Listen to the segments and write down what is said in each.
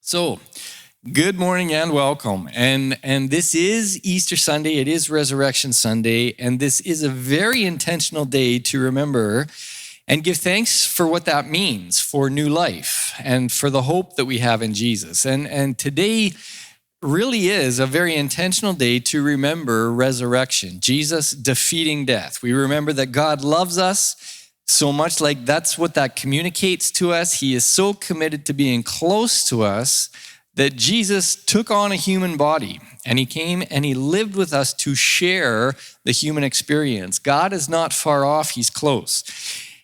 So, good morning and welcome. And this is Easter Sunday. It is Resurrection Sunday. And this is a very intentional day to remember and give thanks for what that means for new life and for the hope that we have in Jesus. And today really is a very intentional day to remember resurrection, Jesus defeating death. We remember that God loves us so much, like that's what that communicates to us. He is so committed to being close to us that Jesus took on a human body and he came and he lived with us to share the human experience. God is not far off, he's close.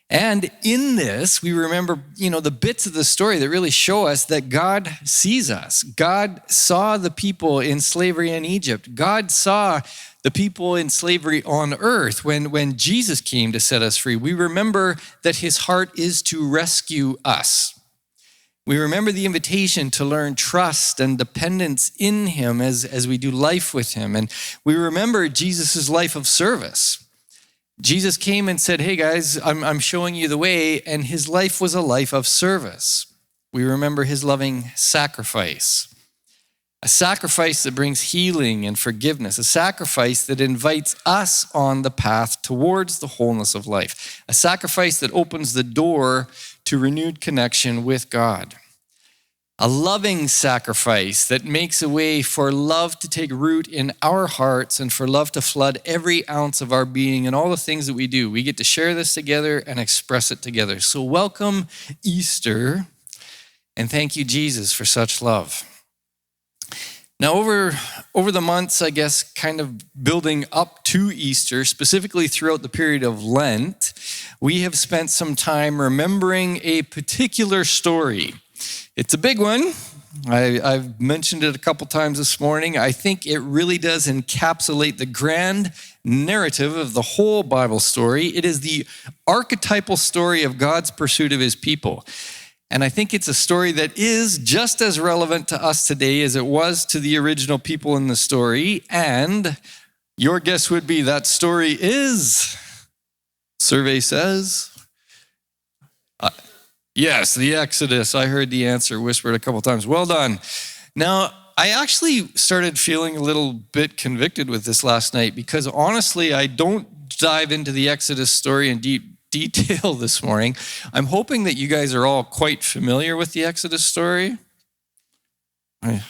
And in this, we remember, the bits of the story that really show us that God sees us. God saw the people in slavery in Egypt. God saw the people in slavery on earth when Jesus came to set us free. We remember that his heart is to rescue us. We remember the invitation to learn trust and dependence in him as we do life with him. And we remember Jesus' life of service. Jesus came and said, hey guys, I'm showing you the way, and his life was a life of service. We remember his loving sacrifice. A sacrifice that brings healing and forgiveness, a sacrifice that invites us on the path towards the wholeness of life, a sacrifice that opens the door to renewed connection with God, a loving sacrifice that makes a way for love to take root in our hearts and for love to flood every ounce of our being and all the things that we do. We get to share this together and express it together. So welcome Easter, and thank you, Jesus, for such love. Now, over the months, I guess, kind of building up to Easter, specifically throughout the period of Lent, we have spent some time remembering a particular story. It's a big one. I've mentioned it a couple times this morning. I think it really does encapsulate the grand narrative of the whole Bible story. It is the archetypal story of God's pursuit of his people. And I think it's a story that is just as relevant to us today as it was to the original people in the story. And your guess would be that story is, survey says, yes, the Exodus. I heard the answer whispered a couple times. Well done. Now, I actually started feeling a little bit convicted with this last night because honestly, I don't dive into the Exodus story in deep detail this morning. I'm hoping that you guys are all quite familiar with the Exodus story. A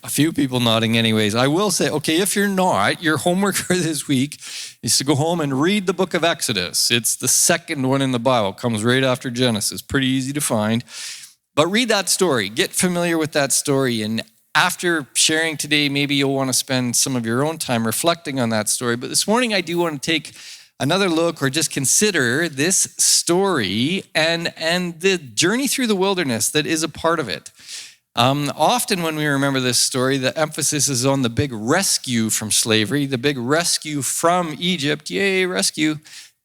few people nodding anyways. I will say, okay, if you're not, your homework for this week is to go home and read the book of Exodus. It's the second one in the Bible. It comes right after Genesis. Pretty easy to find. But read that story. Get familiar with that story. And after sharing today, maybe you'll want to spend some of your own time reflecting on that story. But this morning, I do want to take another look or just consider this story and the journey through the wilderness that is a part of it. Often when we remember this story, the emphasis is on the big rescue from slavery, the big rescue from Egypt, yay, rescue.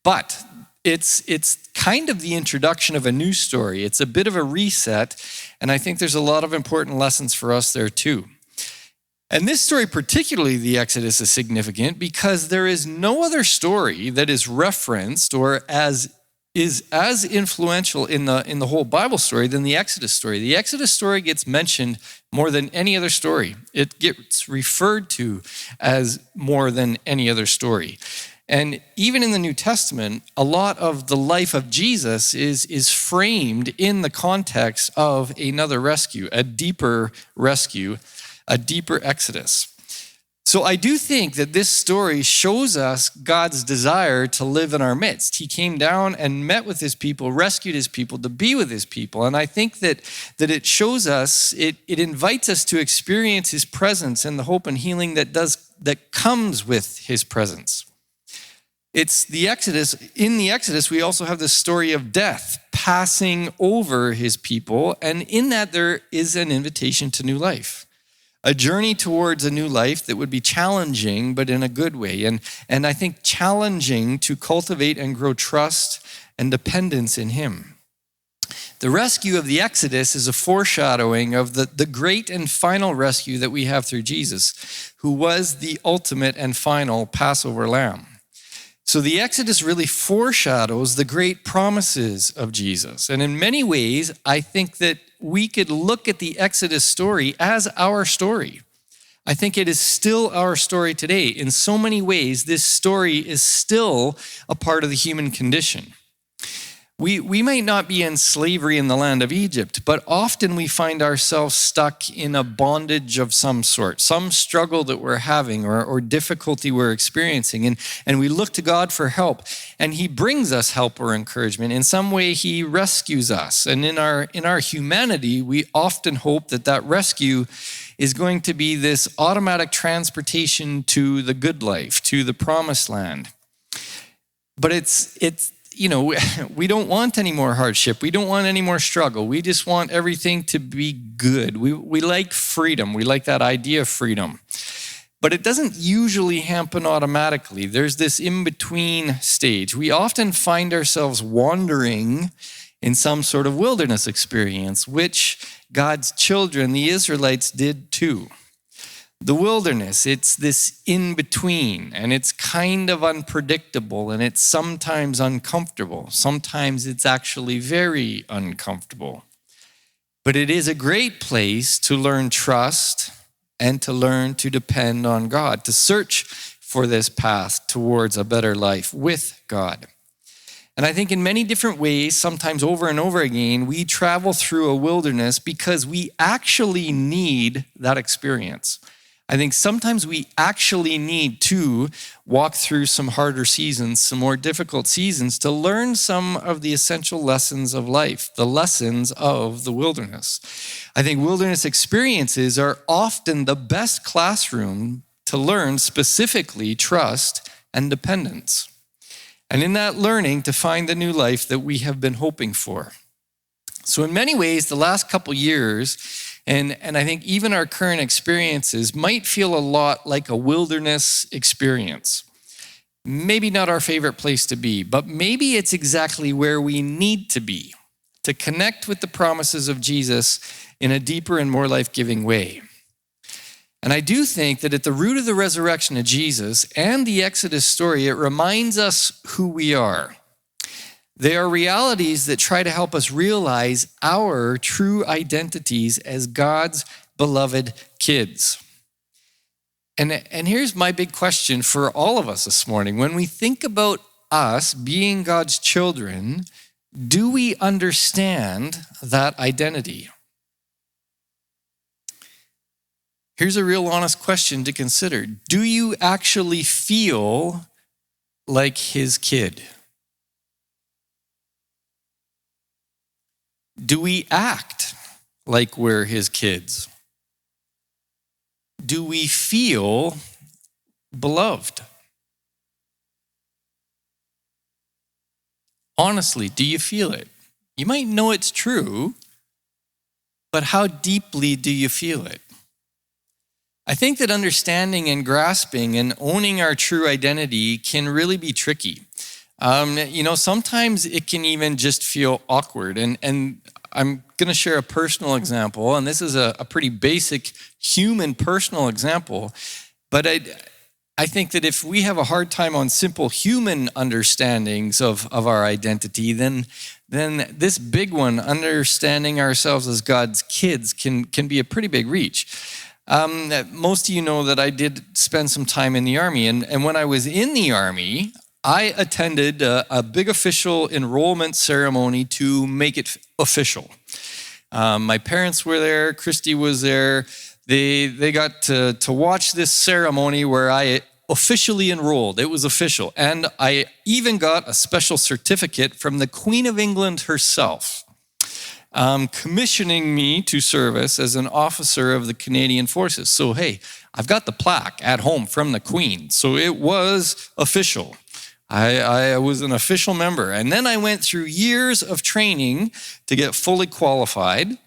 But it's kind of the introduction of a new story. It's a bit of a reset, and I think there's a lot of important lessons for us there too. And this story, particularly the Exodus, is significant because there is no other story that is referenced or is as influential in the whole Bible story than the Exodus story. The Exodus story gets mentioned more than any other story. It gets referred to as more than any other story. And even in the New Testament, a lot of the life of Jesus is framed in the context of another rescue, a deeper rescue, a deeper Exodus. So I do think that this story shows us God's desire to live in our midst. He came down and met with his people, rescued his people, to be with his people. And I think that it shows us, it invites us to experience his presence and the hope and healing that comes with his presence. It's the Exodus. In the Exodus, we also have the story of death passing over his people. And in that, there is an invitation to new life. A journey towards a new life that would be challenging, but in a good way. And I think challenging to cultivate and grow trust and dependence in him. The rescue of the Exodus is a foreshadowing of the great and final rescue that we have through Jesus, who was the ultimate and final Passover lamb. So the Exodus really foreshadows the great promises of Jesus. And in many ways, I think that we could look at the Exodus story as our story. I think it is still our story today. In so many ways, this story is still a part of the human condition. We might not be in slavery in the land of Egypt, but often we find ourselves stuck in a bondage of some sort, some struggle that we're having or difficulty we're experiencing. And we look to God for help, and he brings us help or encouragement. In some way, he rescues us. And in our humanity, we often hope that rescue is going to be this automatic transportation to the good life, to the promised land. But it's we don't want any more hardship. We don't want any more struggle. We just want everything to be good. We like freedom. We like that idea of freedom. But it doesn't usually happen automatically. There's this in-between stage. We often find ourselves wandering in some sort of wilderness experience, which God's children, the Israelites, did too. The wilderness, it's this in-between, and it's kind of unpredictable, and it's sometimes uncomfortable. Sometimes it's actually very uncomfortable. But it is a great place to learn trust and to learn to depend on God, to search for this path towards a better life with God. And I think in many different ways, sometimes over and over again, we travel through a wilderness because we actually need that experience. I think sometimes we actually need to walk through some harder seasons, some more difficult seasons, to learn some of the essential lessons of life, the lessons of the wilderness. I think wilderness experiences are often the best classroom to learn specifically trust and dependence. And in that learning, to find the new life that we have been hoping for. So in many ways, the last couple years, and I think even our current experiences might feel a lot like a wilderness experience. Maybe not our favorite place to be, but maybe it's exactly where we need to be to connect with the promises of Jesus in a deeper and more life-giving way. And I do think that at the root of the resurrection of Jesus and the Exodus story, it reminds us who we are. They are realities that try to help us realize our true identities as God's beloved kids. And here's my big question for all of us this morning. When we think about us being God's children, do we understand that identity? Here's a real honest question to consider. Do you actually feel like his kid? Do we act like we're his kids? Do we feel beloved? Honestly, do you feel it? You might know it's true, but how deeply do you feel it? I think that understanding and grasping and owning our true identity can really be tricky. Sometimes it can even just feel awkward. And I'm going to share a personal example, and this is a pretty basic human personal example. But I think that if we have a hard time on simple human understandings of our identity, then this big one, understanding ourselves as God's kids, can be a pretty big reach. Most of you know that I did spend some time in the Army, and when I was in the Army, I attended a big official enrollment ceremony to make it official. My parents were there, Christy was there. They got to watch this ceremony where I officially enrolled. It was official. And I even got a special certificate from the Queen of England herself, commissioning me to service as an officer of the Canadian Forces. So, hey, I've got the plaque at home from the Queen. So it was official. I was an official member. And then I went through years of training to get fully qualified.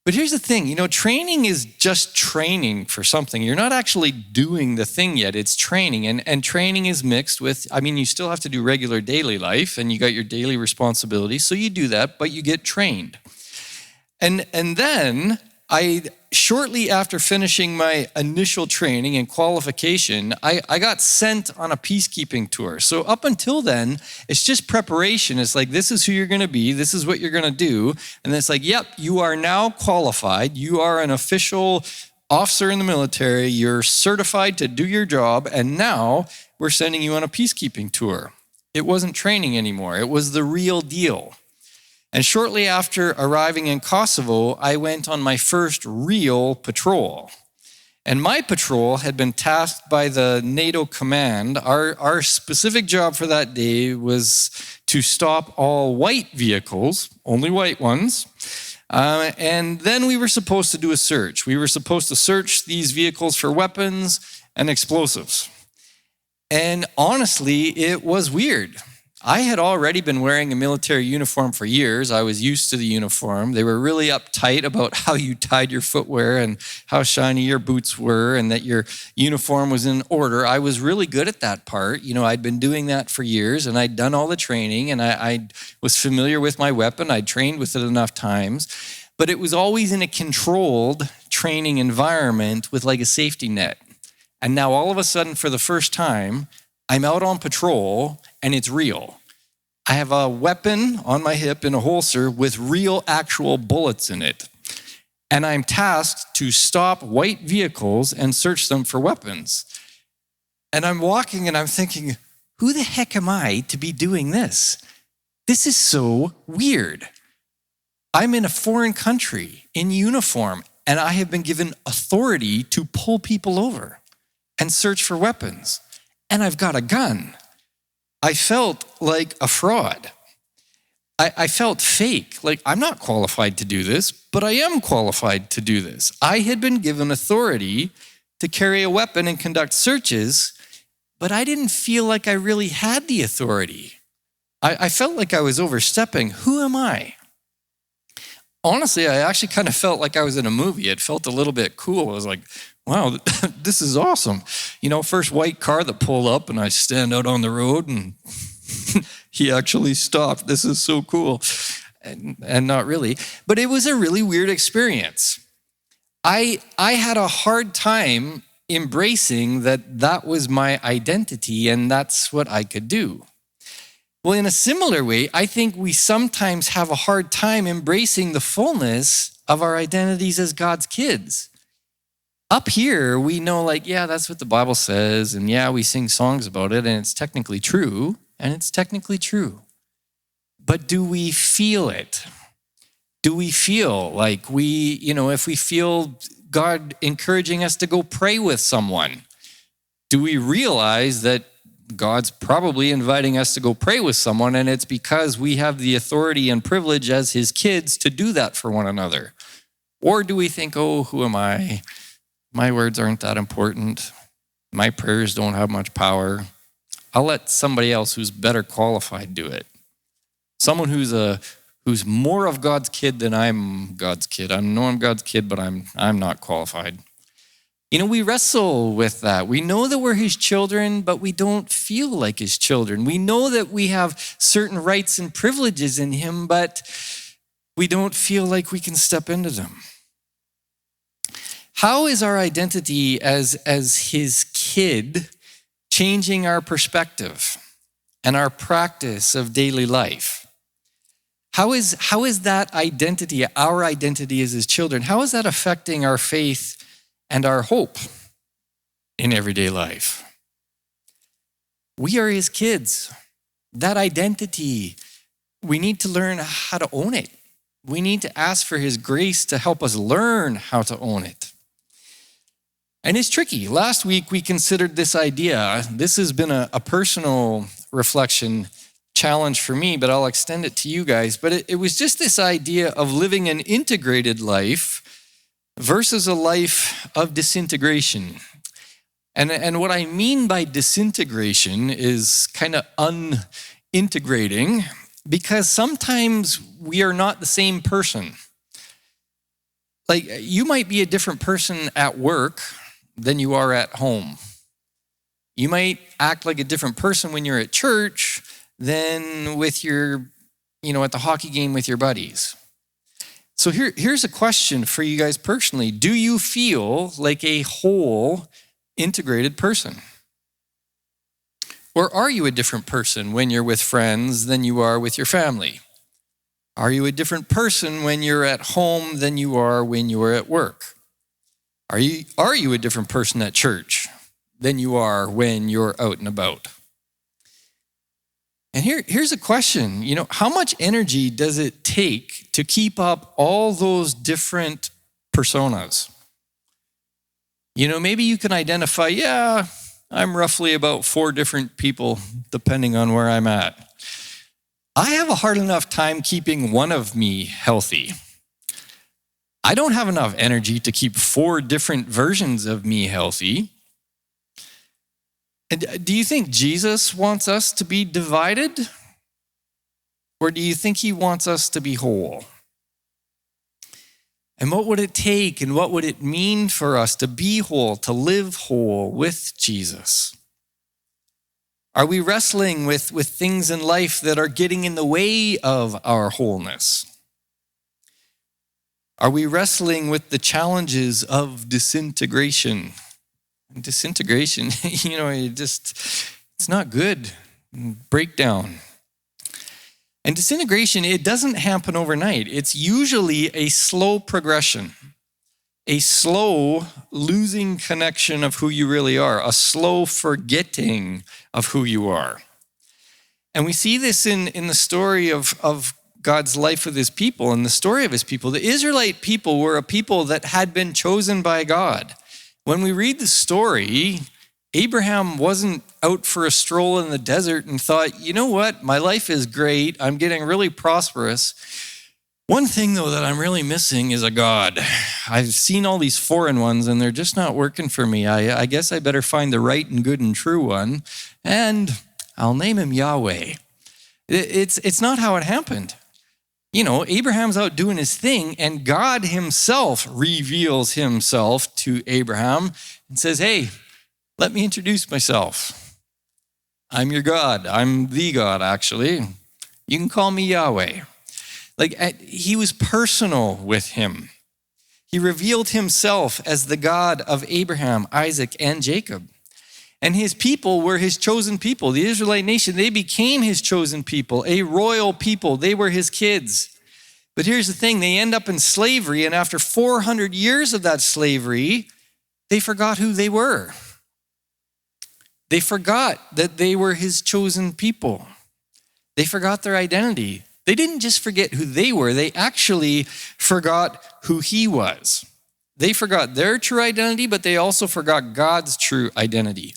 But here's the thing, training is just training for something. You're not actually doing the thing yet. It's training. And training is mixed with, you still have to do regular daily life and you got your daily responsibilities. So you do that, but you get trained. And then Shortly after finishing my initial training and qualification, I got sent on a peacekeeping tour. So up until then, it's just preparation. It's like, this is who you're going to be. This is what you're going to do. And it's like, yep, you are now qualified. You are an official officer in the military. You're certified to do your job. And now we're sending you on a peacekeeping tour. It wasn't training anymore. It was the real deal. And shortly after arriving in Kosovo, I went on my first real patrol. And my patrol had been tasked by the NATO command. Our specific job for that day was to stop all white vehicles, only white ones. And then we were supposed to do a search. We were supposed to search these vehicles for weapons and explosives. And honestly, it was weird. I had already been wearing a military uniform for years. I was used to the uniform. They were really uptight about how you tied your footwear and how shiny your boots were and that your uniform was in order. I was really good at that part. I'd been doing that for years and I'd done all the training and I was familiar with my weapon. I'd trained with it enough times, but it was always in a controlled training environment with like a safety net. And now all of a sudden, for the first time, I'm out on patrol and it's real. I have a weapon on my hip in a holster with real actual bullets in it. And I'm tasked to stop white vehicles and search them for weapons. And I'm walking and I'm thinking, who the heck am I to be doing this? This is so weird. I'm in a foreign country in uniform and I have been given authority to pull people over and search for weapons. And I've got a gun. I felt like a fraud. I felt fake, like I'm not qualified to do this, but I am qualified to do this. I had been given authority to carry a weapon and conduct searches, but I didn't feel like I really had the authority. I felt like I was overstepping. Who am I? Honestly, I actually kind of felt like I was in a movie. It felt a little bit cool. I was like, wow, this is awesome. First white car that pulled up and I stand out on the road and he actually stopped. This is so cool. And not really, but it was a really weird experience. I had a hard time embracing that was my identity and that's what I could do. Well, in a similar way, I think we sometimes have a hard time embracing the fullness of our identities as God's kids. Up here, we know that's what the Bible says, and we sing songs about it, and it's technically true, But do we feel it? Do we feel like if we feel God encouraging us to go pray with someone, do we realize that God's probably inviting us to go pray with someone, and it's because we have the authority and privilege as his kids to do that for one another? Or do we think, oh, who am I? My words aren't that important. My prayers don't have much power. I'll let somebody else who's better qualified do it. Someone who's more of God's kid than I'm God's kid. I know I'm God's kid, but I'm not qualified. We wrestle with that. We know that we're his children, but we don't feel like his children. We know that we have certain rights and privileges in him, but we don't feel like we can step into them. How is our identity as his kid changing our perspective and our practice of daily life? How is that identity, our identity as his children, how is that affecting our faith and our hope in everyday life? We are his kids. That identity, we need to learn how to own it. We need to ask for his grace to help us learn how to own it. And it's tricky. Last week, we considered this idea. This has been a personal reflection challenge for me, but I'll extend it to you guys. But it was just this idea of living an integrated life versus a life of disintegration. And what I mean by disintegration is kind of unintegrating, because sometimes we are not the same person. Like, you might be a different person at work than you are at home. You might act like a different person when you're at church than with your, at the hockey game with your buddies. So here's a question for you guys personally. Do you feel like a whole, integrated person? Or are you a different person when you're with friends than you are with your family? Are you a different person when you're at home than you are when you're at work? Are you a different person at church than you are when you're out and about? And here's a question, how much energy does it take to keep up all those different personas? Maybe you can identify, I'm roughly about 4 different people, depending on where I'm at. I have a hard enough time keeping one of me healthy. I don't have enough energy to keep 4 different versions of me healthy. And do you think Jesus wants us to be divided? Or do you think he wants us to be whole? And what would it take and what would it mean for us to be whole, to live whole with Jesus? Are we wrestling with things in life that are getting in the way of our wholeness? Are we wrestling with the challenges of disintegration? Disintegration, it's not good. Breakdown. And disintegration, it doesn't happen overnight. It's usually a slow progression, a slow losing connection of who you really are, a slow forgetting of who you are. And we see this in the story of God's life with his people and the story of his people. The Israelite people were a people that had been chosen by God. When we read the story, Abraham wasn't out for a stroll in the desert and thought, you know what, my life is great, I'm getting really prosperous. One thing, though, that I'm really missing is a God. I've seen all these foreign ones, and they're just not working for me. I guess I better find the right and good and true one, and I'll name him Yahweh. It's not how it happened. Abraham's out doing his thing, and God himself reveals himself to Abraham and says, hey, let me introduce myself. I'm your God. I'm the God, actually. You can call me Yahweh. He was personal with him. He revealed himself as the God of Abraham, Isaac, and Jacob. And his people were his chosen people. The Israelite nation, they became his chosen people, a royal people. They were his kids. But here's the thing, they end up in slavery, and after 400 years of that slavery, they forgot who they were. They forgot that they were his chosen people. They forgot their identity. They didn't just forget who they were, they actually forgot who he was. They forgot their true identity, but they also forgot God's true identity.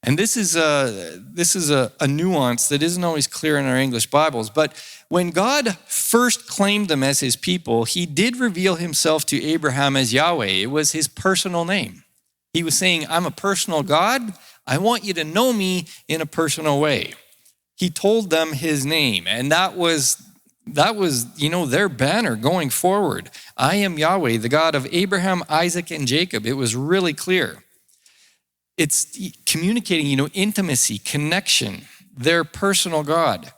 And this is a nuance that isn't always clear in our English Bibles. But when God first claimed them as his people, he did reveal himself to Abraham as Yahweh. It was his personal name. He was saying, I'm a personal God. I want you to know me in a personal way. He told them his name, and that was their banner going forward. I am Yahweh, the God of Abraham, Isaac, and Jacob. It was really clear. It's communicating, intimacy, connection, their personal God.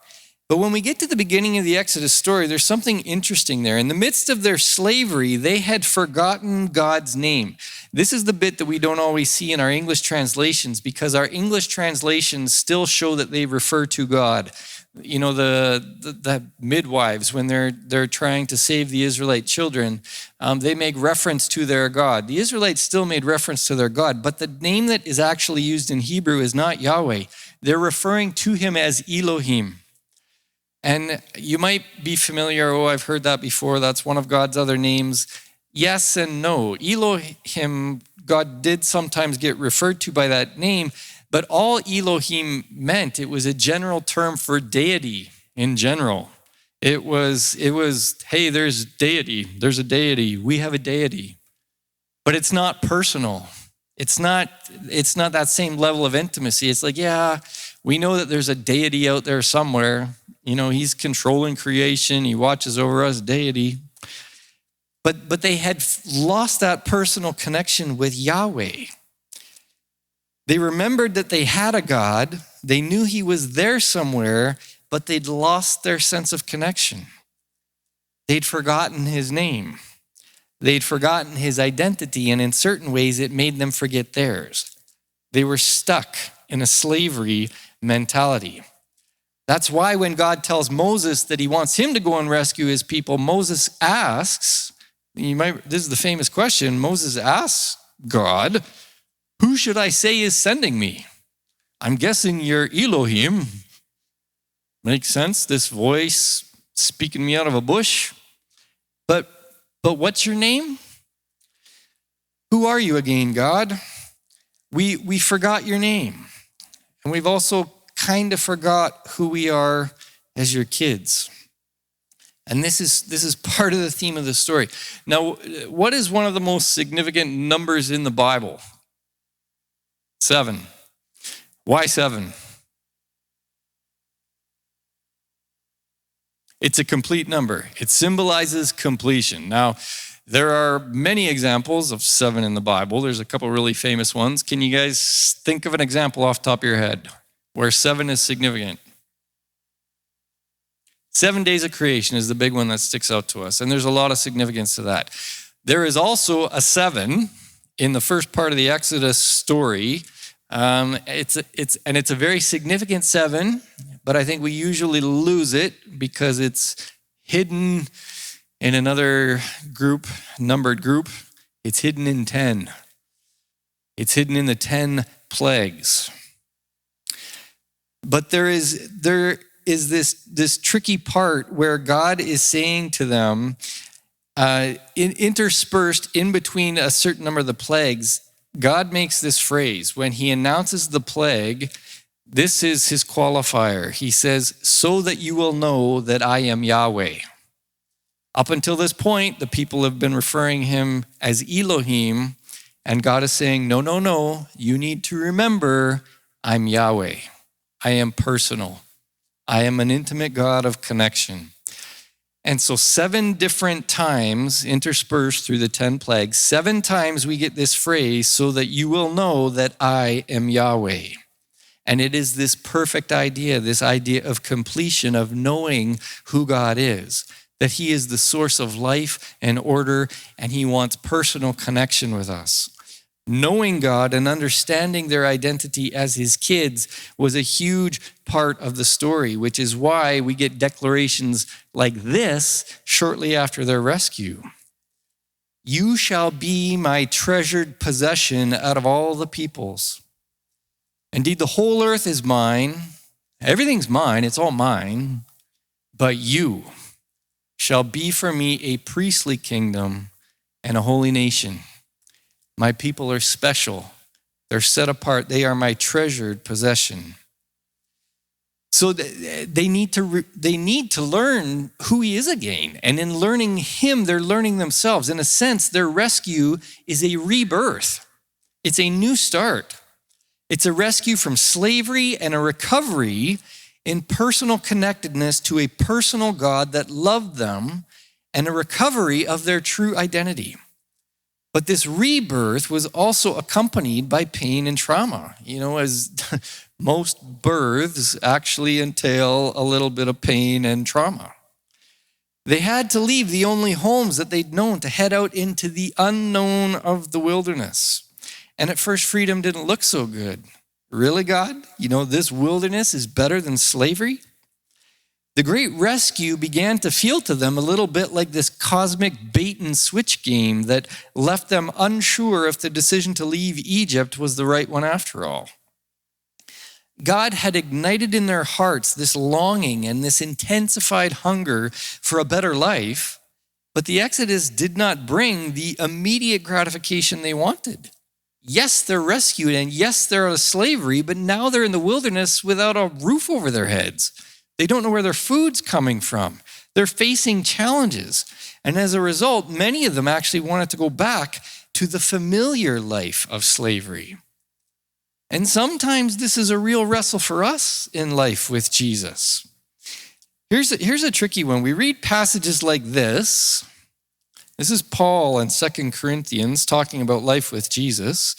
But when we get to the beginning of the Exodus story, there's something interesting there. In the midst of their slavery, they had forgotten God's name. This is the bit that we don't always see in our English translations because our English translations still show that they refer to God. The midwives, when they're trying to save the Israelite children, they make reference to their God. The Israelites still made reference to their God, but the name that is actually used in Hebrew is not Yahweh. They're referring to him as Elohim. And you might be familiar, I've heard that before, that's one of God's other names. Yes and no. Elohim, God did sometimes get referred to by that name, but all Elohim meant, it was a general term for deity in general. It was, hey, there's deity. There's a deity. We have a deity. But it's not personal. It's not that same level of intimacy. It's like, yeah, we know that there's a deity out there somewhere. He's controlling creation. He watches over us, deity. But they had lost that personal connection with Yahweh. They remembered that they had a God. They knew he was there somewhere, but they'd lost their sense of connection. They'd forgotten his name. They'd forgotten his identity, and in certain ways, it made them forget theirs. They were stuck in a slavery mentality. That's why when God tells Moses that he wants him to go and rescue his people, Moses asks, this is the famous question, Moses asks God, who should I say is sending me? I'm guessing you're Elohim. Makes sense, this voice speaking me out of a bush. But what's your name? Who are you again, God? We forgot your name. And we've also kind of forgot who we are as your kids. And this is part of the theme of the story. Now, what is one of the most significant numbers in the Bible? 7. Why 7? It's a complete number. It symbolizes completion. Now, there are many examples of 7 in the Bible. There's a couple really famous ones. Can you guys think of an example off the top of your head where 7 is significant? 7 days of creation is the big one that sticks out to us, and there's a lot of significance to that. There is also a 7 in the first part of the Exodus story. It's a very significant 7, but I think we usually lose it because it's hidden in another group, numbered group. It's hidden in 10. It's hidden in the 10 plagues. But there is this tricky part where God is saying to them, interspersed in between a certain number of the plagues, God makes this phrase. When he announces the plague, this is his qualifier. He says, so that you will know that I am Yahweh. Up until this point, the people have been referring him as Elohim, and God is saying, no, you need to remember I'm Yahweh. I am personal. I am an intimate God of connection. And so 7 different times interspersed through the 10 plagues, 7 times we get this phrase, so that you will know that I am Yahweh. And it is this perfect idea, this idea of completion, of knowing who God is, that he is the source of life and order, and he wants personal connection with us. Knowing God and understanding their identity as his kids was a huge part of the story, which is why we get declarations like this shortly after their rescue. You shall be my treasured possession out of all the peoples. Indeed, the whole earth is mine. Everything's mine. It's all mine. But you shall be for me a priestly kingdom and a holy nation. My people are special. They're set apart. They are my treasured possession. So they need to learn who he is again. And in learning him, they're learning themselves. In a sense, their rescue is a rebirth. It's a new start. It's a rescue from slavery and a recovery in personal connectedness to a personal God that loved them, and a recovery of their true identity. But this rebirth was also accompanied by pain and trauma. You know, as most births actually entail a little bit of pain and trauma. They had to leave the only homes that they'd known to head out into the unknown of the wilderness. And at first, freedom didn't look so good. Really, God? You know, this wilderness is better than slavery? The great rescue began to feel to them a little bit like this cosmic bait and switch game that left them unsure if the decision to leave Egypt was the right one after all. God had ignited in their hearts this longing and this intensified hunger for a better life, but the Exodus did not bring the immediate gratification they wanted. Yes, they're rescued, and yes, they're out of slavery, but now they're in the wilderness without a roof over their heads. They don't know where their food's coming from. They're facing challenges. And as a result, many of them actually wanted to go back to the familiar life of slavery. And sometimes this is a real wrestle for us in life with Jesus. Here's a tricky one. We read passages like this. This is Paul in 2 Corinthians talking about life with Jesus.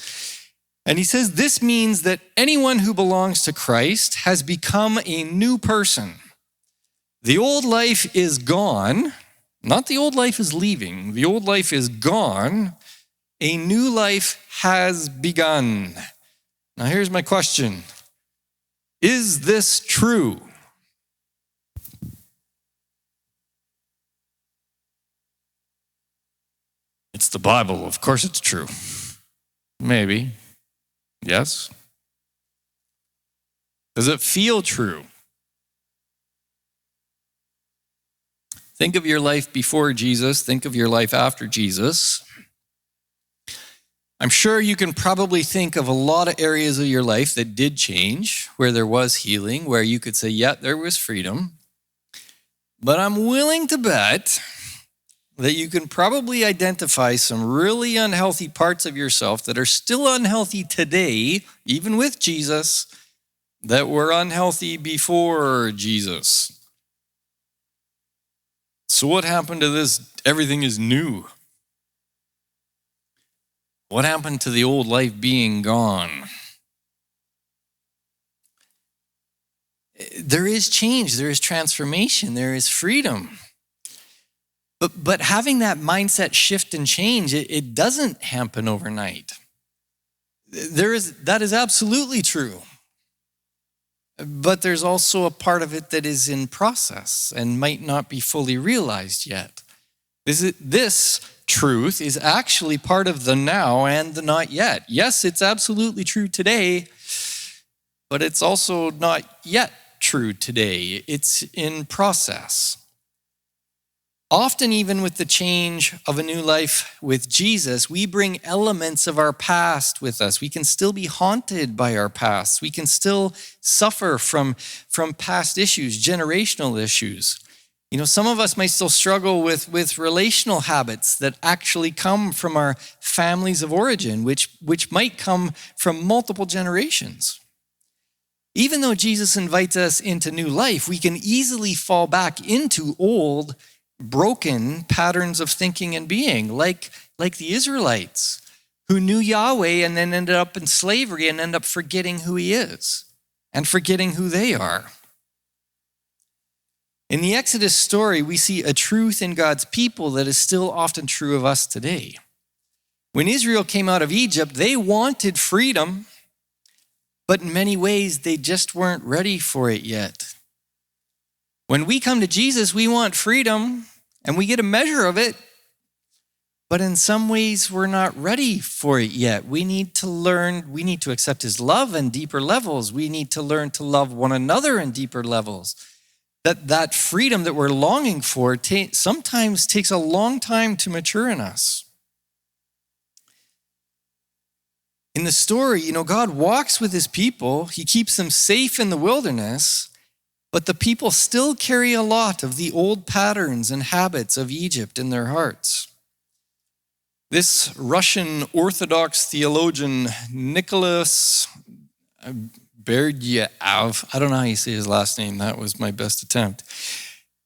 And he says, this means that anyone who belongs to Christ has become a new person. The old life is gone. Not the old life is leaving. The old life is gone. A new life has begun. Now here's my question. Is this true? It's the Bible. Of course it's true. Maybe. Yes. Does it feel true? Think of your life before Jesus. Think of your life after Jesus. I'm sure you can probably think of a lot of areas of your life that did change, where there was healing, where you could say, yeah, there was freedom. But I'm willing to bet that you can probably identify some really unhealthy parts of yourself that are still unhealthy today, even with Jesus, that were unhealthy before Jesus. So what happened to this? Everything is new. What happened to the old life being gone? There is change, there is transformation, there is freedom. But having that mindset shift and change, it doesn't happen overnight. That is absolutely true. But there's also a part of it that is in process and might not be fully realized yet. This truth is actually part of the now and the not yet. Yes, it's absolutely true today, but it's also not yet true today. It's in process. Often, even with the change of a new life with Jesus, we bring elements of our past with us. We can still be haunted by our past. We can still suffer from past issues, generational issues. You know, some of us might still struggle with relational habits that actually come from our families of origin, which might come from multiple generations. Even though Jesus invites us into new life, we can easily fall back into old, broken patterns of thinking and being, like the Israelites who knew Yahweh and then ended up in slavery and end up forgetting who he is and forgetting who they are. In the Exodus story, we see a truth in God's people that is still often true of us today. When Israel came out of Egypt, they wanted freedom, but in many ways, they just weren't ready for it yet. When we come to Jesus, we want freedom, and we get a measure of it, but in some ways, we're not ready for it yet. We need to learn, we need to accept his love in deeper levels. We need to learn to love one another in deeper levels. That freedom that we're longing for sometimes takes a long time to mature in us. In the story, you know, God walks with his people. He keeps them safe in the wilderness, but the people still carry a lot of the old patterns and habits of Egypt in their hearts. This Russian Orthodox theologian, Nicholas Berdyaev, I don't know how you say his last name. That was my best attempt.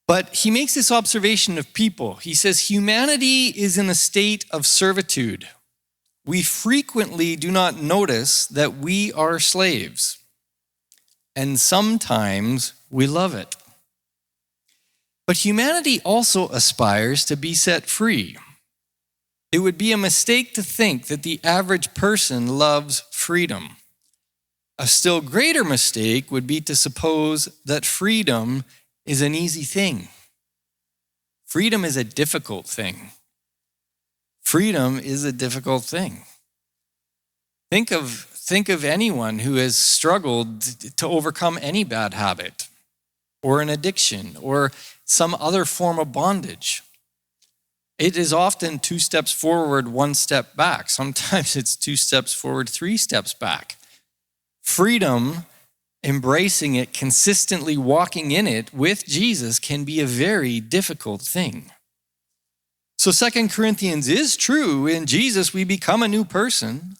But he makes this observation of people. He says, humanity is in a state of servitude. We frequently do not notice that we are slaves. And sometimes we love it. But humanity also aspires to be set free. It would be a mistake to think that the average person loves freedom. A still greater mistake would be to suppose that freedom is an easy thing. Freedom is a difficult thing. Freedom is a difficult thing. Think of anyone who has struggled to overcome any bad habit or an addiction or some other form of bondage. It is often 2 steps forward, 1 step back. Sometimes it's 2 steps forward, 3 steps back. Freedom, embracing it, consistently walking in it with Jesus can be a very difficult thing. So 2 Corinthians is true. In Jesus, we become a new person.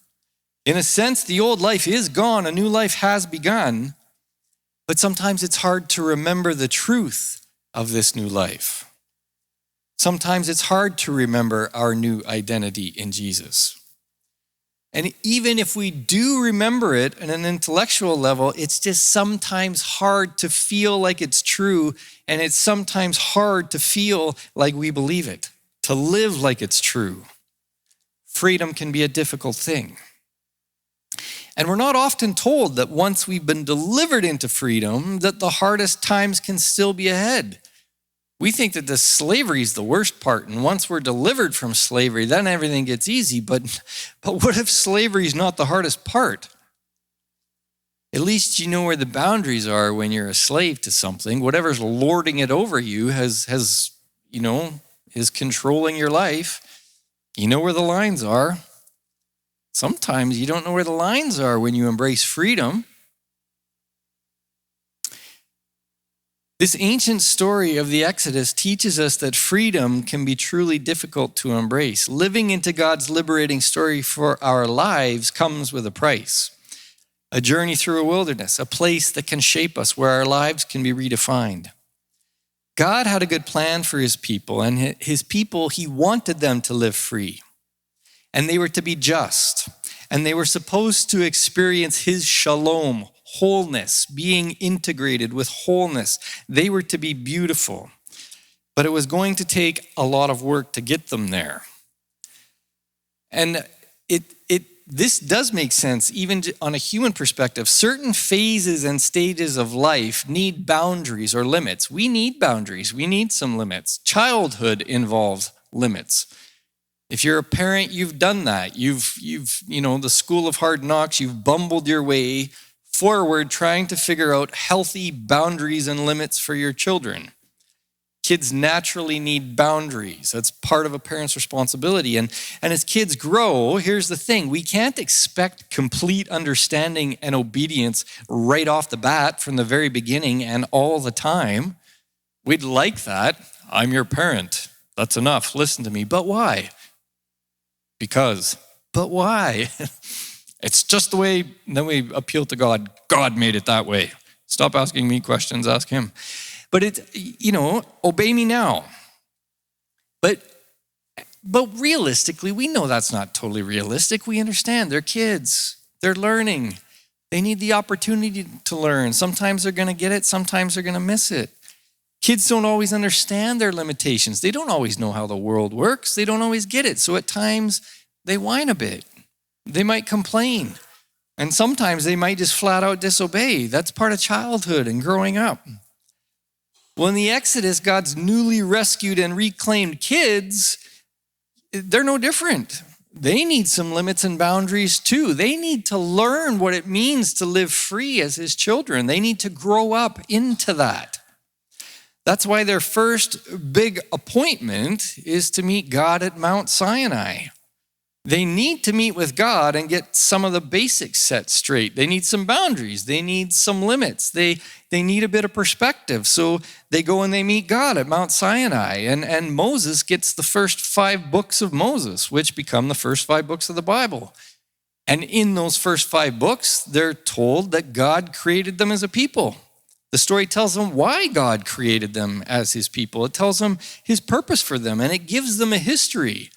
In a sense, the old life is gone. A new life has begun. But sometimes it's hard to remember the truth of this new life. Sometimes it's hard to remember our new identity in Jesus. And even if we do remember it at an intellectual level, it's just sometimes hard to feel like it's true, and it's sometimes hard to feel like we believe it, to live like it's true. Freedom can be a difficult thing. And we're not often told that once we've been delivered into freedom, that the hardest times can still be ahead. We think that the slavery is the worst part, and once we're delivered from slavery, then everything gets easy. But what if slavery is not the hardest part? At least you know where the boundaries are when you're a slave to something. Whatever's lording it over you is controlling your life. You know where the lines are. Sometimes you don't know where the lines are when you embrace freedom. This ancient story of the Exodus teaches us that freedom can be truly difficult to embrace. Living into God's liberating story for our lives comes with a price. A journey through a wilderness, a place that can shape us, where our lives can be redefined. God had a good plan for his people, and his people, he wanted them to live free. And they were to be just, and they were supposed to experience his shalom, wholeness, being integrated with wholeness. They were to be beautiful, but it was going to take a lot of work to get them there. And this does make sense, even on a human perspective. Certain phases and stages of life need boundaries or limits. We need boundaries. We need some limits. Childhood involves limits. If you're a parent, you've done that. You've the school of hard knocks, you've bumbled your way forward trying to figure out healthy boundaries and limits for your children. Kids naturally need boundaries. That's part of a parent's responsibility. And as kids grow, here's the thing. We can't expect complete understanding and obedience right off the bat from the very beginning and all the time. We'd like that. I'm your parent. That's enough. Listen to me. But why? But why? It's just the way. Then we appeal to God. God made it that way. Stop asking me questions. Ask him. But obey me now. But realistically, we know that's not totally realistic. We understand they're kids. They're learning. They need the opportunity to learn. Sometimes they're going to get it. Sometimes they're going to miss it. Kids don't always understand their limitations. They don't always know how the world works. They don't always get it. So at times they whine a bit. They might complain. And sometimes they might just flat out disobey. That's part of childhood and growing up. Well, in the Exodus, God's newly rescued and reclaimed kids, they're no different. They need some limits and boundaries too. They need to learn what it means to live free as his children. They need to grow up into that. That's why their first big appointment is to meet God at Mount Sinai. They need to meet with God and get some of the basics set straight. They need some boundaries. They need some limits. They need a bit of perspective. So they go and they meet God at Mount Sinai. And Moses gets the first 5 books of Moses, which become the first 5 books of the Bible. And in those first 5 books, they're told that God created them as a people. The story tells them why God created them as his people. It tells them his purpose for them, and it gives them a history.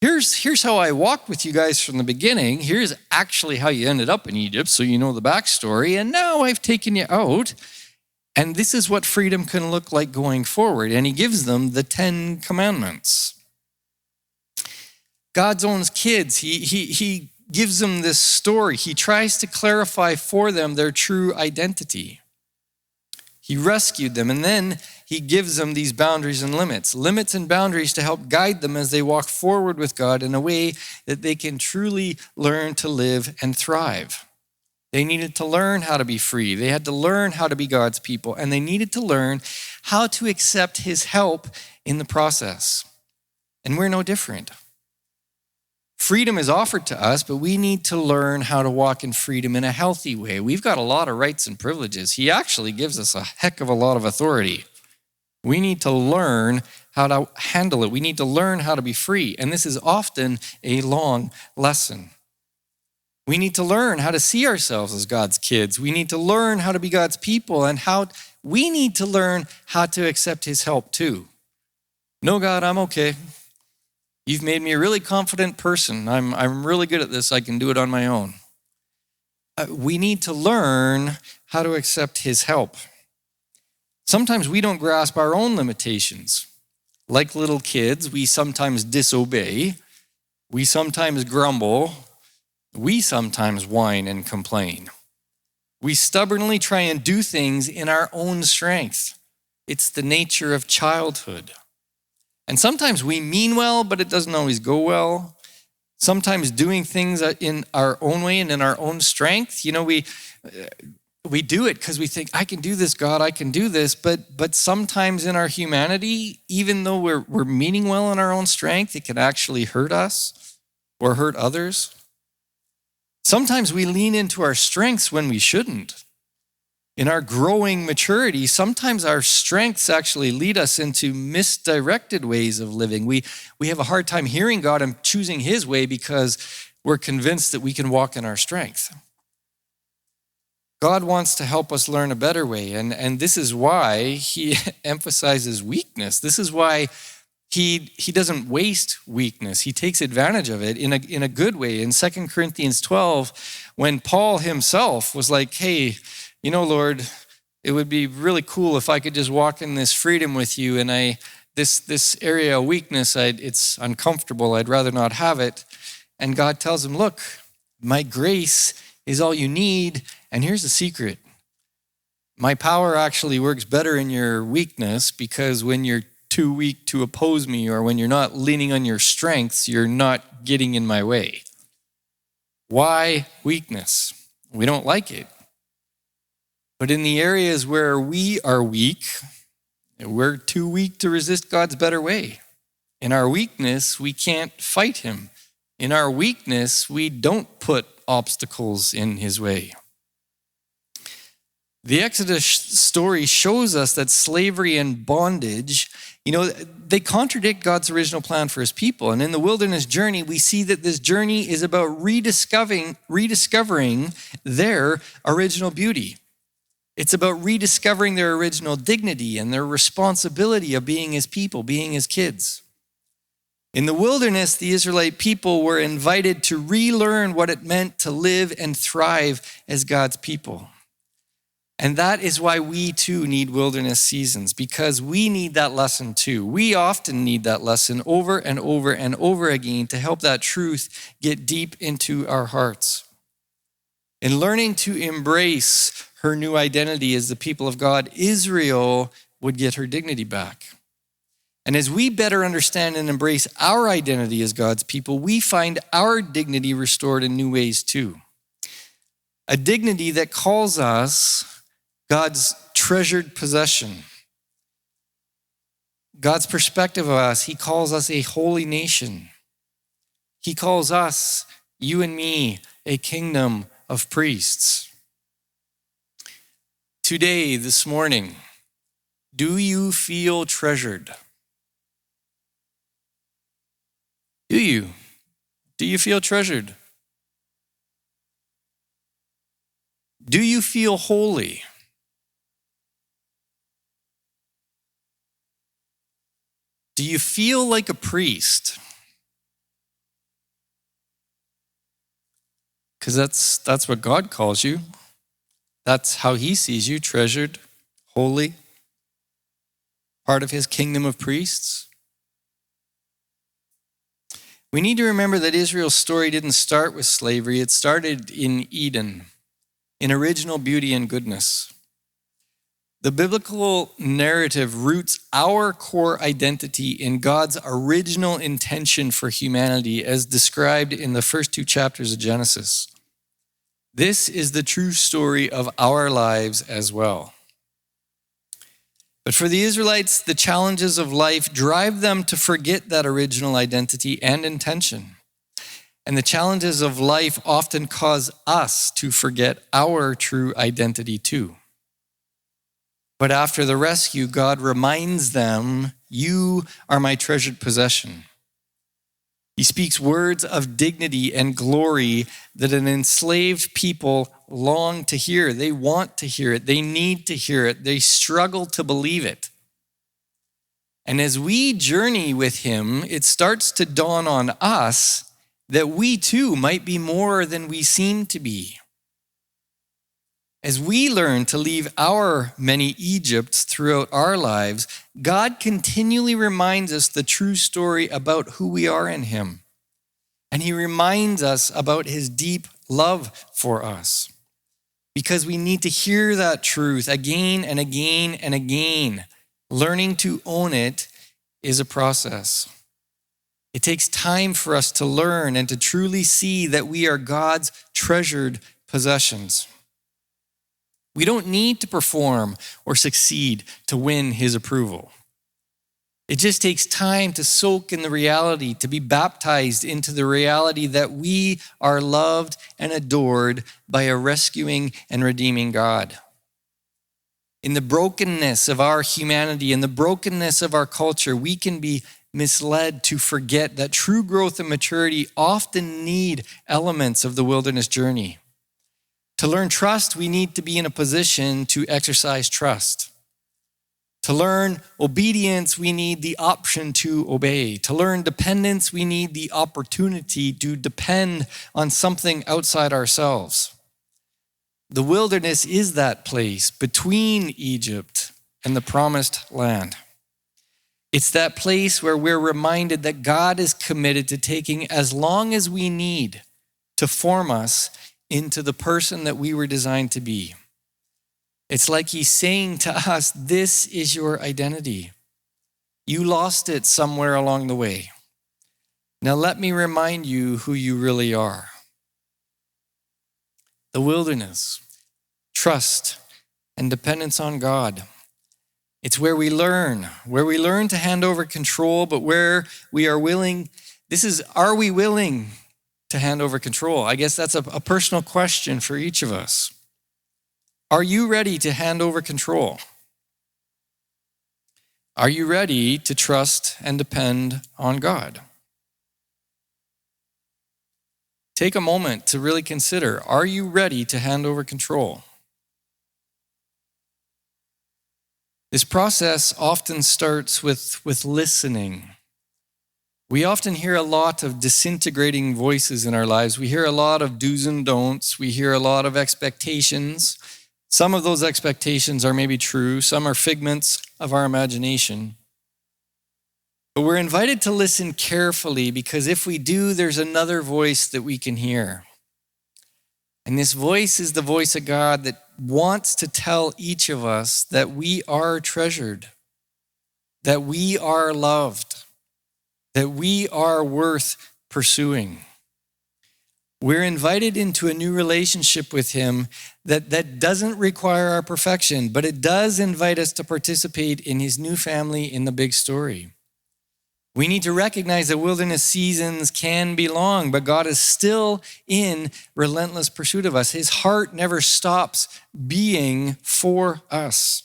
Here's how I walked with you guys from the beginning. Here's actually how you ended up in Egypt, so you know the backstory. And now I've taken you out, and this is what freedom can look like going forward. And he gives them the 10 commandments. God's own kids, he gives them this story. He tries to clarify for them their true identity. He rescued them, and then he gives them these boundaries and limits and boundaries to help guide them as they walk forward with God in a way that they can truly learn to live and thrive. They needed to learn how to be free. They had to learn how to be God's people, and they needed to learn how to accept his help in the process. And we're no different. Freedom is offered to us, but we need to learn how to walk in freedom in a healthy way. We've got a lot of rights and privileges. He actually gives us a heck of a lot of authority. We need to learn how to handle it. We need to learn how to be free. And this is often a long lesson. We need to learn how to see ourselves as God's kids. We need to learn how to be God's people, and we need to learn how to accept his help too. No, God, I'm okay. You've made me a really confident person. I'm really good at this. I can do it on my own. We need to learn how to accept his help. Sometimes we don't grasp our own limitations. Like little kids, we sometimes disobey. We sometimes grumble. We sometimes whine and complain. We stubbornly try and do things in our own strength. It's the nature of childhood. And sometimes we mean well, but it doesn't always go well. Sometimes doing things in our own way and in our own strength, we do it because we think, I can do this, God, I can do this. But sometimes in our humanity, even though we're meaning well in our own strength, it can actually hurt us or hurt others. Sometimes we lean into our strengths when we shouldn't. In our growing maturity, sometimes our strengths actually lead us into misdirected ways of living. We have a hard time hearing God and choosing his way because we're convinced that we can walk in our strength. God wants to help us learn a better way, and this is why he emphasizes weakness. This is why he doesn't waste weakness. He takes advantage of it in a good way. In 2 Corinthians 12, when Paul himself was like, hey, Lord, it would be really cool if I could just walk in this freedom with you, and this area of weakness, it's uncomfortable. I'd rather not have it. And God tells him, look, my grace is all you need, and here's the secret. My power actually works better in your weakness, because when you're too weak to oppose me, or when you're not leaning on your strengths, you're not getting in my way. Why weakness? We don't like it. But in the areas where we are weak, we're too weak to resist God's better way. In our weakness, we can't fight him. In our weakness, we don't put obstacles in his way. The Exodus story shows us that slavery and bondage, they contradict God's original plan for his people. And in the wilderness journey, we see that this journey is about rediscovering their original beauty. It's about rediscovering their original dignity and their responsibility of being his people, being his kids. In the wilderness, the Israelite people were invited to relearn what it meant to live and thrive as God's people. And that is why we too need wilderness seasons, because we need that lesson too. We often need that lesson over and over and over again to help that truth get deep into our hearts. In learning to embrace her new identity as the people of God, Israel would get her dignity back. And as we better understand and embrace our identity as God's people, we find our dignity restored in new ways too. A dignity that calls us God's treasured possession. God's perspective of us, he calls us a holy nation. He calls us, you and me, a kingdom of priests. Today, this morning, do you feel treasured? Do you? Do you feel treasured? Do you feel holy? Do you feel like a priest? Because that's what God calls you. That's how he sees you, treasured, holy, part of his kingdom of priests. We need to remember that Israel's story didn't start with slavery. It started in Eden, in original beauty and goodness. The biblical narrative roots our core identity in God's original intention for humanity as described in the first 2 chapters of Genesis. This is the true story of our lives as well. But for the Israelites, the challenges of life drive them to forget that original identity and intention. And the challenges of life often cause us to forget our true identity too. But after the rescue, God reminds them, you are my treasured possession. He speaks words of dignity and glory that an enslaved people long to hear. They want to hear it. They need to hear it. They struggle to believe it. And as we journey with him, it starts to dawn on us that we too might be more than we seem to be. As we learn to leave our many Egypts throughout our lives, God continually reminds us the true story about who we are in him. And he reminds us about his deep love for us. Because we need to hear that truth again and again and again. Learning to own it is a process. It takes time for us to learn and to truly see that we are God's treasured possessions. We don't need to perform or succeed to win his approval. It just takes time to soak in the reality, to be baptized into the reality that we are loved and adored by a rescuing and redeeming God. In the brokenness of our humanity, in the brokenness of our culture, we can be misled to forget that true growth and maturity often need elements of the wilderness journey. To learn trust, we need to be in a position to exercise trust. To learn obedience, we need the option to obey. To learn dependence, we need the opportunity to depend on something outside ourselves. The wilderness is that place between Egypt and the promised land. It's that place where we're reminded that God is committed to taking as long as we need to form us into the person that we were designed to be. It's like he's saying to us, this is your identity. You lost it somewhere along the way. Now let me remind you who you really are. The wilderness, trust, and dependence on God. It's where we learn to hand over control, but where we are willing, are we willing to hand over control? I guess that's a personal question for each of us. Are you ready to hand over control? Are you ready to trust and depend on God? Take a moment to really consider, are you ready to hand over control? This process often starts with listening. We often hear a lot of disintegrating voices in our lives. We hear a lot of do's and don'ts. We hear a lot of expectations. Some of those expectations are maybe true. Some are figments of our imagination. But we're invited to listen carefully because if we do, there's another voice that we can hear. And this voice is the voice of God that wants to tell each of us that we are treasured, that we are loved, that we are worth pursuing. We're invited into a new relationship with him that doesn't require our perfection, but it does invite us to participate in his new family in the big story. We need to recognize that wilderness seasons can be long, but God is still in relentless pursuit of us. His heart never stops being for us.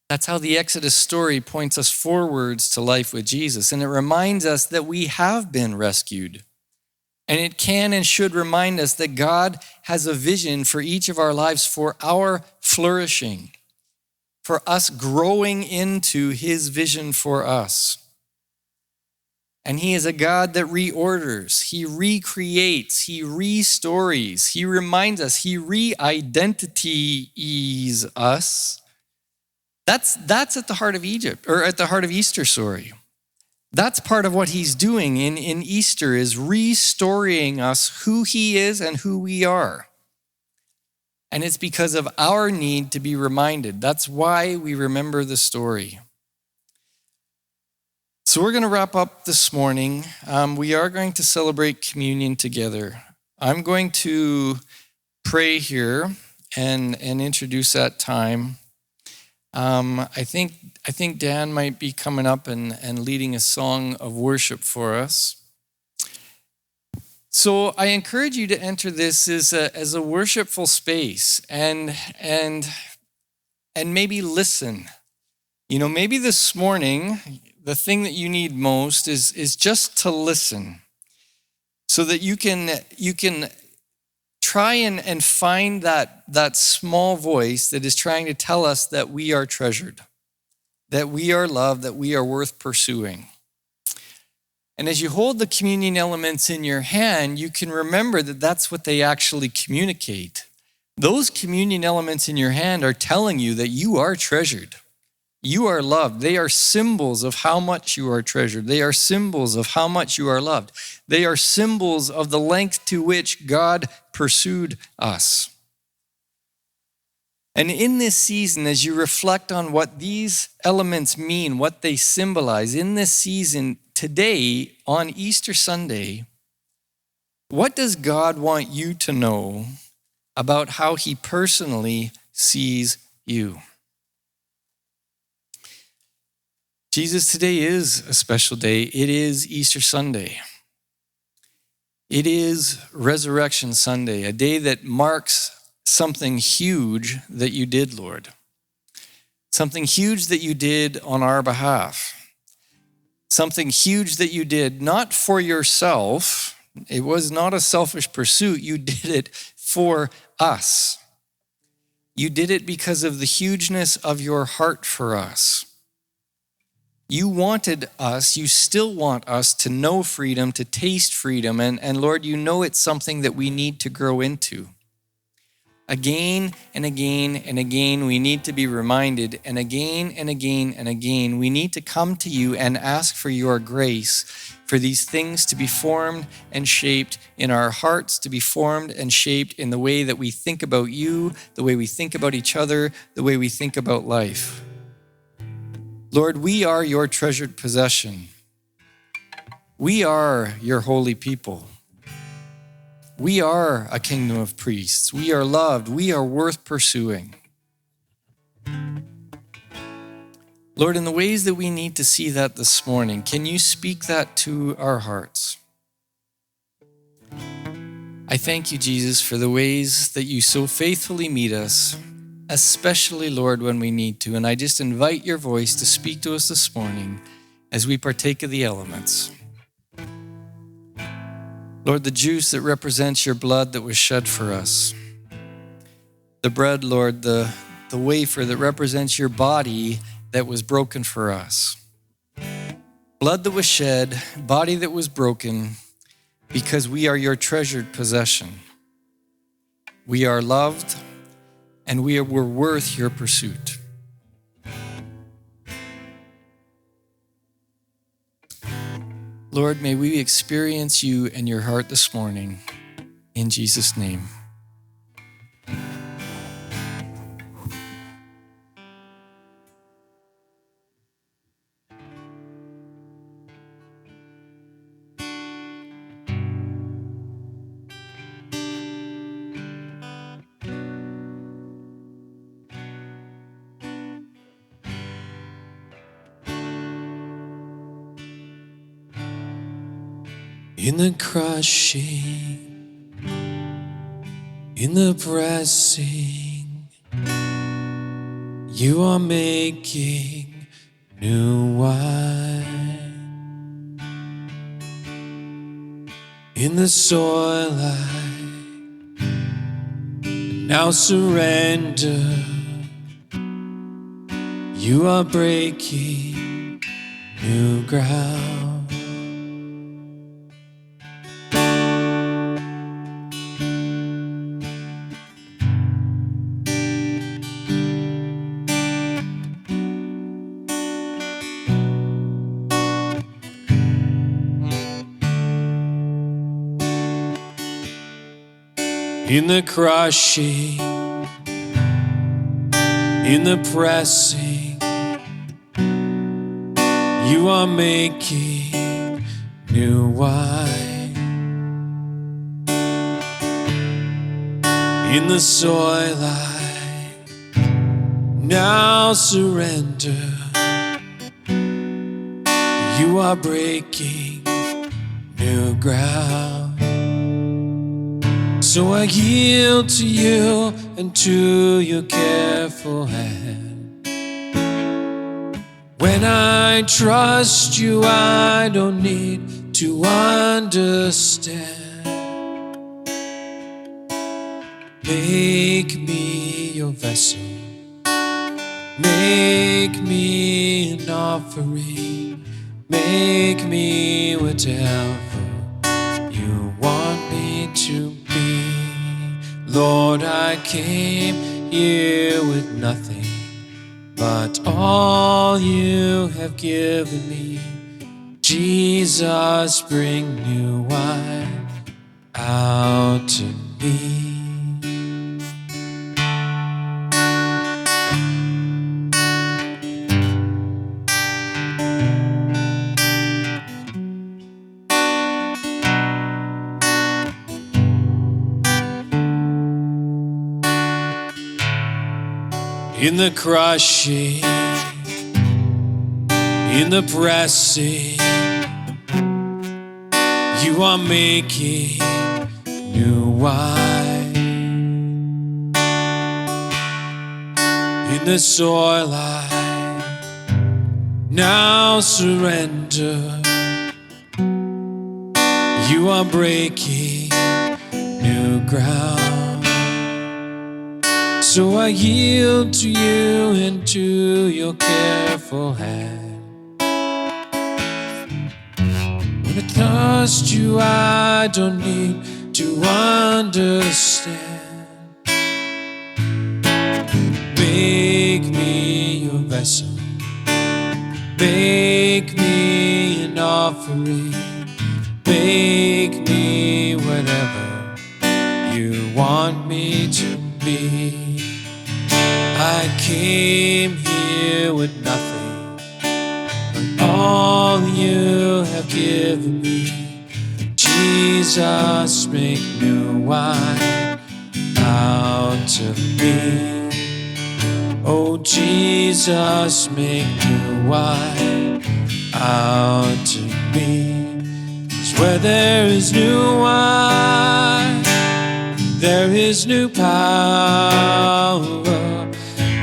That's how the Exodus story points us forwards to life with Jesus, and it reminds us that we have been rescued. And it can and should remind us that God has a vision for each of our lives for our flourishing, for us growing into his vision for us. And he is a God that reorders, he recreates, he restores, he reminds us, he re-identities us. That's at the heart of Egypt, or at the heart of Easter, sorry. That's part of what he's doing in Easter, is restoring us who he is and who we are. And it's because of our need to be reminded. That's why we remember the story. So we're going to wrap up this morning. We are going to celebrate communion together. I'm going to pray here and introduce that time. I think Dan might be coming up and leading a song of worship for us. So I encourage you to enter this as a worshipful space and maybe listen. You know, maybe this morning, the thing that you need most is just to listen so that you can try and find that small voice that is trying to tell us that we are treasured, that we are loved, that we are worth pursuing. And as you hold the communion elements in your hand, you can remember that that's what they actually communicate. Those communion elements in your hand are telling you that you are treasured. You are loved. They are symbols of how much you are treasured. They are symbols of how much you are loved. They are symbols of the length to which God pursued us. And in this season, as you reflect on what these elements mean, what they symbolize, in this season, today, on Easter Sunday, what does God want you to know about how he personally sees you? Jesus, today is a special day. It is Easter Sunday. It is Resurrection Sunday, a day that marks something huge that you did, Lord. Something huge that you did on our behalf. Something huge that you did not for yourself. It was not a selfish pursuit. You did it for us. You did it because of the hugeness of your heart for us. You wanted us, you still want us to know freedom, to taste freedom. And Lord, you know it's something that we need to grow into. Again and again and again, we need to be reminded, and again and again and again, we need to come to you and ask for your grace for these things to be formed and shaped in our hearts, to be formed and shaped in the way that we think about you, the way we think about each other, the way we think about life. Lord, we are your treasured possession. We are your holy people. We are a kingdom of priests. We are loved. We are worth pursuing. Lord, in the ways that we need to see that this morning, can you speak that to our hearts? I thank you, Jesus, for the ways that you so faithfully meet us, especially, Lord, when we need to. And I just invite your voice to speak to us this morning as we partake of the elements. Lord, the juice that represents your blood that was shed for us. The bread, Lord, the wafer that represents your body that was broken for us. Blood that was shed, body that was broken, because we are your treasured possession. We are loved, and we're worth your pursuit. Lord, may we experience you and your heart this morning. In Jesus' name. In the crushing, in the pressing, you are making new wine. In the soil I now surrender. You are breaking new ground. In the crushing, in the pressing, you are making new wine. In the soil I now surrender. You are breaking new ground. So I yield to you and to your careful hand. When I trust you, I don't need to understand. Make me your vessel. Make me an offering. Make me whatever you want me to be. Lord, I came here with nothing but all you have given me. Jesus, bring new wine out to me. In the crushing, in the pressing, you are making new wine. In the soil I now surrender, you are breaking new ground. So I yield to you and to your careful hand. When I trust you, I don't need to understand. Make me your vessel. Make me an offering. Make me whatever you want me to be. I came here with nothing but all you have given me. Jesus, make new wine out of me. Oh, Jesus, make new wine out of me. 'Cause where there is new wine, there is new power.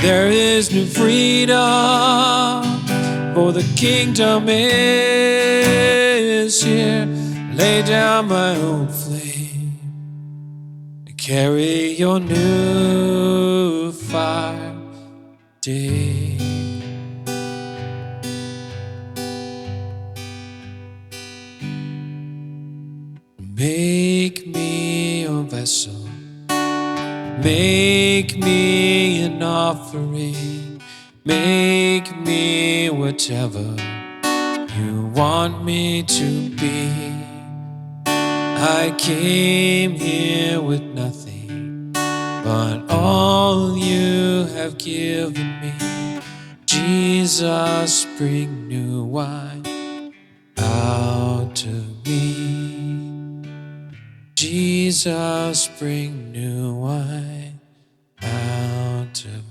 There is new freedom, for the kingdom is here. Lay down my old flame to carry your new fire day. Make me your vessel. Make me an offering. Make me whatever you want me to be. I came here with nothing but all you have given me. Jesus, bring new wine out of me. Jesus, bring new wine out of me.